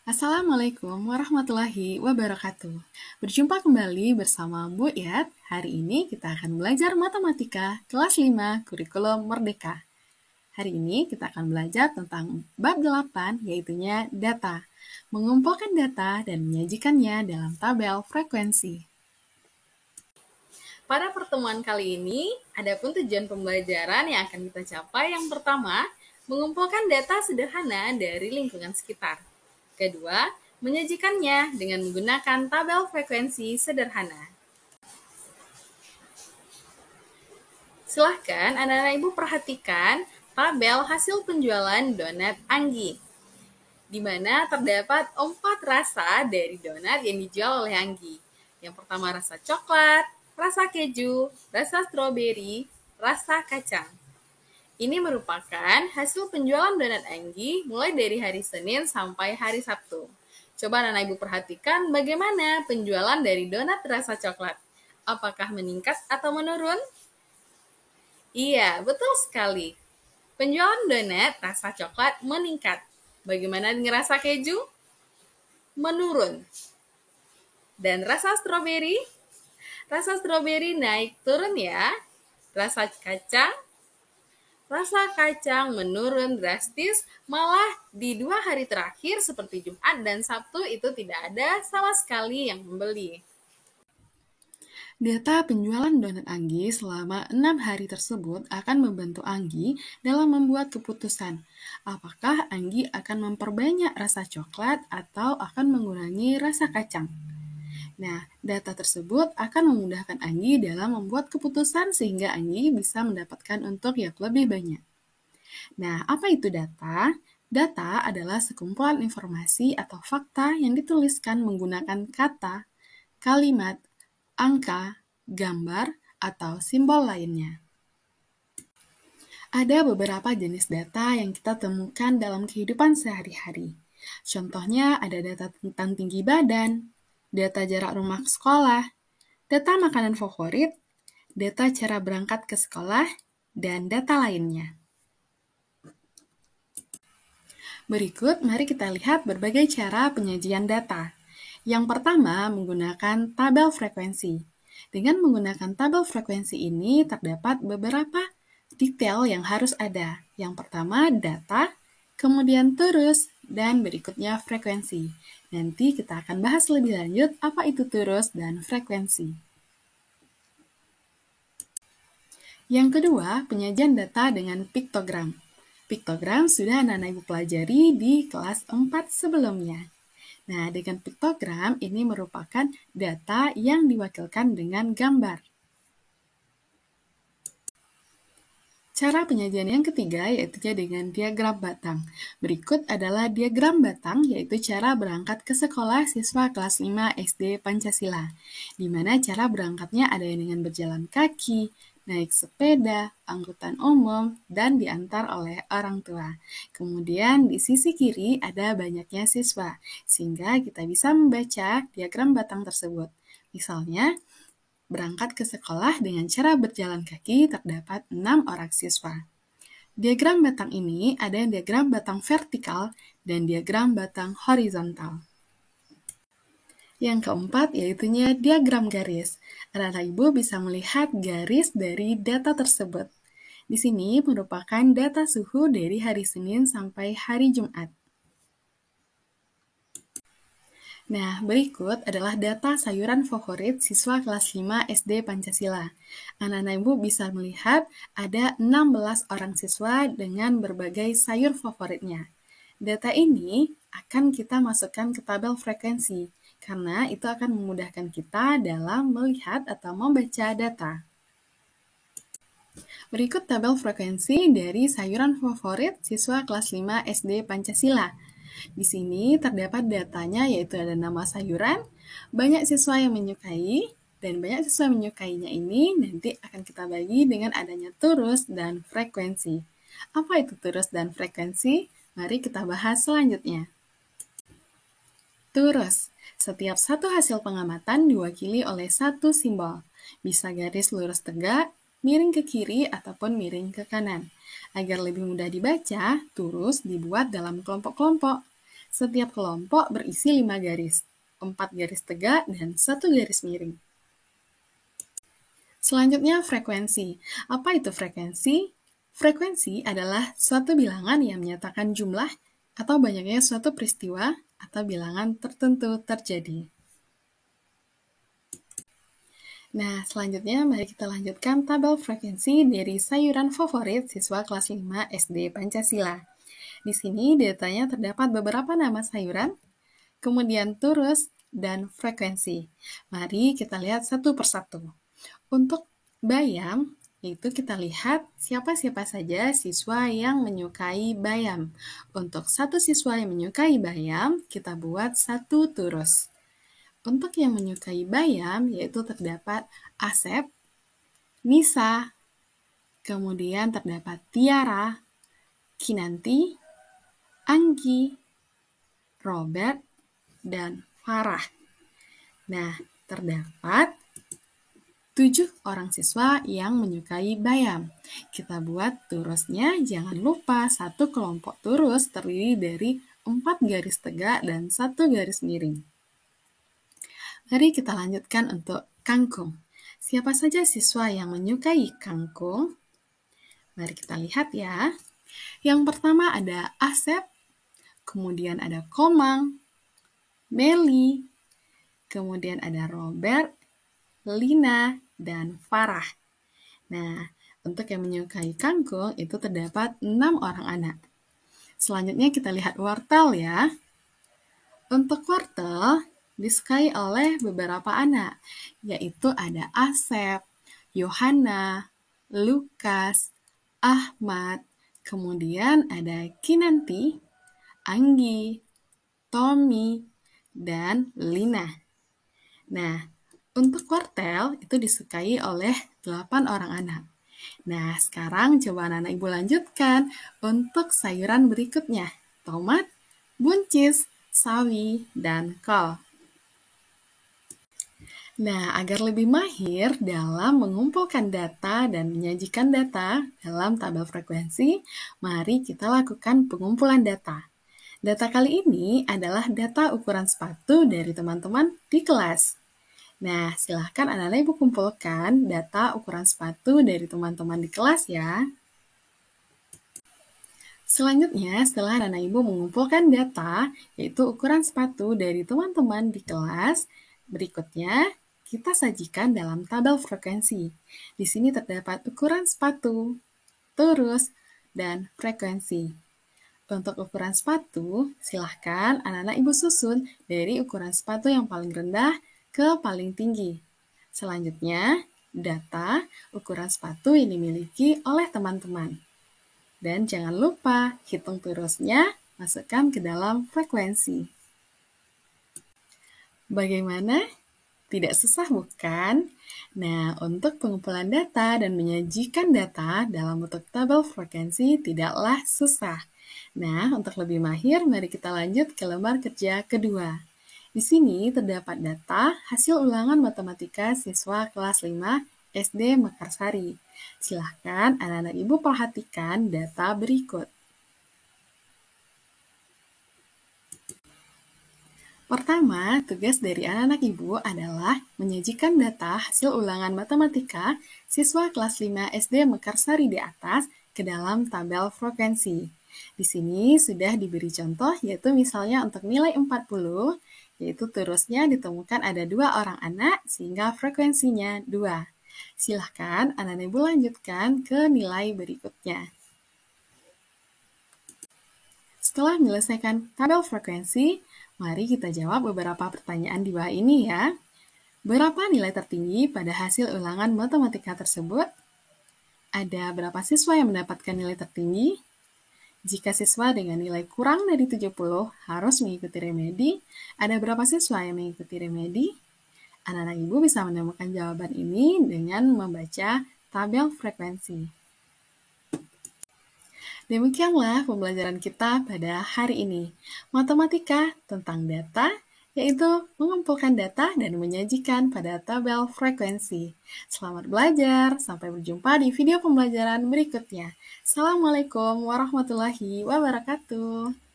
Assalamualaikum warahmatullahi wabarakatuh. Berjumpa kembali bersama Bu Yat. Hari ini kita akan belajar matematika kelas 5 kurikulum Merdeka. Hari ini kita akan belajar tentang bab 8 yaitunya data. Mengumpulkan data dan menyajikannya dalam tabel frekuensi. Pada pertemuan kali ini, ada pun tujuan pembelajaran yang akan kita capai. Yang pertama, mengumpulkan data sederhana dari lingkungan sekitar. Kedua, menyajikannya dengan menggunakan tabel frekuensi sederhana. Silahkan anak-anak ibu perhatikan tabel hasil penjualan donat Anggi, di mana terdapat 4 rasa dari donat yang dijual oleh Anggi. Yang pertama rasa coklat, rasa keju, rasa stroberi, rasa kacang. Ini merupakan hasil penjualan donat Anggi mulai dari hari Senin sampai hari Sabtu. Coba anak ibu perhatikan bagaimana penjualan dari donat rasa coklat. Apakah meningkat atau menurun? Iya, betul sekali. Penjualan donat rasa coklat meningkat. Bagaimana dengan rasa keju? Menurun. Dan rasa stroberi? Rasa stroberi naik turun ya. Rasa kacang? Rasa kacang menurun drastis, malah di 2 hari terakhir seperti Jumat dan Sabtu itu tidak ada sama sekali yang membeli. Data penjualan donat Anggi selama 6 hari tersebut akan membantu Anggi dalam membuat keputusan. Apakah Anggi akan memperbanyak rasa coklat atau akan mengurangi rasa kacang? Nah, data tersebut akan memudahkan Anggi dalam membuat keputusan sehingga Anggi bisa mendapatkan untuk yang lebih banyak. Nah, apa itu data? Data adalah sekumpulan informasi atau fakta yang dituliskan menggunakan kata, kalimat, angka, gambar, atau simbol lainnya. Ada beberapa jenis data yang kita temukan dalam kehidupan sehari-hari. Contohnya ada data tentang tinggi badan, data jarak rumah ke sekolah, data makanan favorit, data cara berangkat ke sekolah, dan data lainnya. Berikut, mari kita lihat berbagai cara penyajian data. Yang pertama, menggunakan tabel frekuensi. Dengan menggunakan tabel frekuensi ini, terdapat beberapa detail yang harus ada. Yang pertama, data, kemudian turus, dan berikutnya frekuensi. Nanti kita akan bahas lebih lanjut apa itu turus dan frekuensi. Yang kedua, penyajian data dengan piktogram. Piktogram sudah anak-anak ibu pelajari di kelas 4 sebelumnya. Nah, dengan piktogram ini merupakan data yang diwakilkan dengan gambar. Cara penyajian yang ketiga yaitu dengan diagram batang. Berikut adalah diagram batang, yaitu cara berangkat ke sekolah siswa kelas 5 SD Pancasila, di mana cara berangkatnya ada yang dengan berjalan kaki, naik sepeda, angkutan umum, dan diantar oleh orang tua. Kemudian di sisi kiri ada banyaknya siswa, sehingga kita bisa membaca diagram batang tersebut. Misalnya, berangkat ke sekolah dengan cara berjalan kaki terdapat 6 orang siswa. Diagram batang ini ada yang diagram batang vertikal dan diagram batang horizontal. Yang keempat yaitunya diagram garis. Anak-anak ibu bisa melihat garis dari data tersebut. Di sini merupakan data suhu dari hari Senin sampai hari Jumat. Nah, berikut adalah data sayuran favorit siswa kelas 5 SD Pancasila. Anak-anak ibu bisa melihat ada 16 orang siswa dengan berbagai sayur favoritnya. Data ini akan kita masukkan ke tabel frekuensi, karena itu akan memudahkan kita dalam melihat atau membaca data. Berikut tabel frekuensi dari sayuran favorit siswa kelas 5 SD Pancasila. Di sini terdapat datanya yaitu ada nama sayuran, banyak siswa yang menyukai, dan banyak siswa yang menyukainya ini nanti akan kita bagi dengan adanya turus dan frekuensi. Apa itu turus dan frekuensi? Mari kita bahas selanjutnya. Turus. Setiap satu hasil pengamatan diwakili oleh satu simbol. Bisa garis lurus tegak, miring ke kiri, ataupun miring ke kanan. Agar lebih mudah dibaca, turus dibuat dalam kelompok-kelompok. Setiap kelompok berisi 5 garis, 4 garis tegak, dan 1 garis miring. Selanjutnya frekuensi. Apa itu frekuensi? Frekuensi adalah suatu bilangan yang menyatakan jumlah atau banyaknya suatu peristiwa atau bilangan tertentu terjadi. Nah, selanjutnya mari kita lanjutkan tabel frekuensi dari sayuran favorit siswa kelas 5 SD Pancasila. Di sini datanya terdapat beberapa nama sayuran, kemudian turus, dan frekuensi. Mari kita lihat satu persatu. Untuk bayam, itu kita lihat siapa-siapa saja siswa yang menyukai bayam. Untuk satu siswa yang menyukai bayam, kita buat satu turus. Untuk yang menyukai bayam, yaitu terdapat Asep, Nisa, kemudian terdapat Tiara, Kinanti, Anggi, Robert, dan Farah. Nah, terdapat 7 orang siswa yang menyukai bayam. Kita buat turusnya, jangan lupa satu kelompok turus terdiri dari 4 garis tegak dan 1 garis miring. Mari kita lanjutkan untuk kangkung. Siapa saja siswa yang menyukai kangkung? Mari kita lihat ya. Yang pertama ada Asep, kemudian ada Komang, Meli, kemudian ada Robert, Lina, dan Farah. Nah, untuk yang menyukai kangkung itu terdapat 6 orang anak. Selanjutnya kita lihat wortel ya. Untuk wortel disukai oleh beberapa anak, yaitu ada Asep, Yohana, Lukas, Ahmad, kemudian ada Kinanti, Anggi, Tommy, dan Lina. Nah, untuk wortel itu disukai oleh 8 orang anak. Nah, sekarang coba anak-anak ibu lanjutkan untuk sayuran berikutnya. Tomat, buncis, sawi, dan kol. Nah, agar lebih mahir dalam mengumpulkan data dan menyajikan data dalam tabel frekuensi, mari kita lakukan pengumpulan data. Data kali ini adalah data ukuran sepatu dari teman-teman di kelas. Nah, silahkan anak-anak ibu kumpulkan data ukuran sepatu dari teman-teman di kelas ya. Selanjutnya, setelah anak-anak ibu mengumpulkan data, yaitu ukuran sepatu dari teman-teman di kelas, berikutnya kita sajikan dalam tabel frekuensi. Di sini terdapat ukuran sepatu, turus, dan frekuensi. Untuk ukuran sepatu, silahkan anak-anak ibu susun dari ukuran sepatu yang paling rendah ke paling tinggi. Selanjutnya, data ukuran sepatu yang dimiliki oleh teman-teman. Dan jangan lupa hitung turusnya, masukkan ke dalam frekuensi. Bagaimana? Tidak susah bukan? Nah, untuk pengumpulan data dan menyajikan data dalam bentuk tabel frekuensi tidaklah susah. Nah, untuk lebih mahir, mari kita lanjut ke lembar kerja kedua. Di sini terdapat data hasil ulangan matematika siswa kelas 5 SD Mekarsari. Silahkan anak-anak ibu perhatikan data berikut. Pertama, tugas dari anak-anak ibu adalah menyajikan data hasil ulangan matematika siswa kelas 5 SD Mekarsari di atas ke dalam tabel frekuensi. Di sini sudah diberi contoh, yaitu misalnya untuk nilai 40, yaitu turusnya ditemukan ada 2 orang anak sehingga frekuensinya 2. Silahkan anak-anak ibu lanjutkan ke nilai berikutnya. Setelah menyelesaikan tabel frekuensi, mari kita jawab beberapa pertanyaan di bawah ini ya. Berapa nilai tertinggi pada hasil ulangan matematika tersebut? Ada berapa siswa yang mendapatkan nilai tertinggi? Jika siswa dengan nilai kurang dari 70 harus mengikuti remedi, ada berapa siswa yang mengikuti remedi? Anak-anak ibu bisa menemukan jawaban ini dengan membaca tabel frekuensi. Demikianlah pembelajaran kita pada hari ini. Matematika tentang data, yaitu mengumpulkan data dan menyajikan pada tabel frekuensi. Selamat belajar, sampai berjumpa di video pembelajaran berikutnya. Assalamualaikum warahmatullahi wabarakatuh.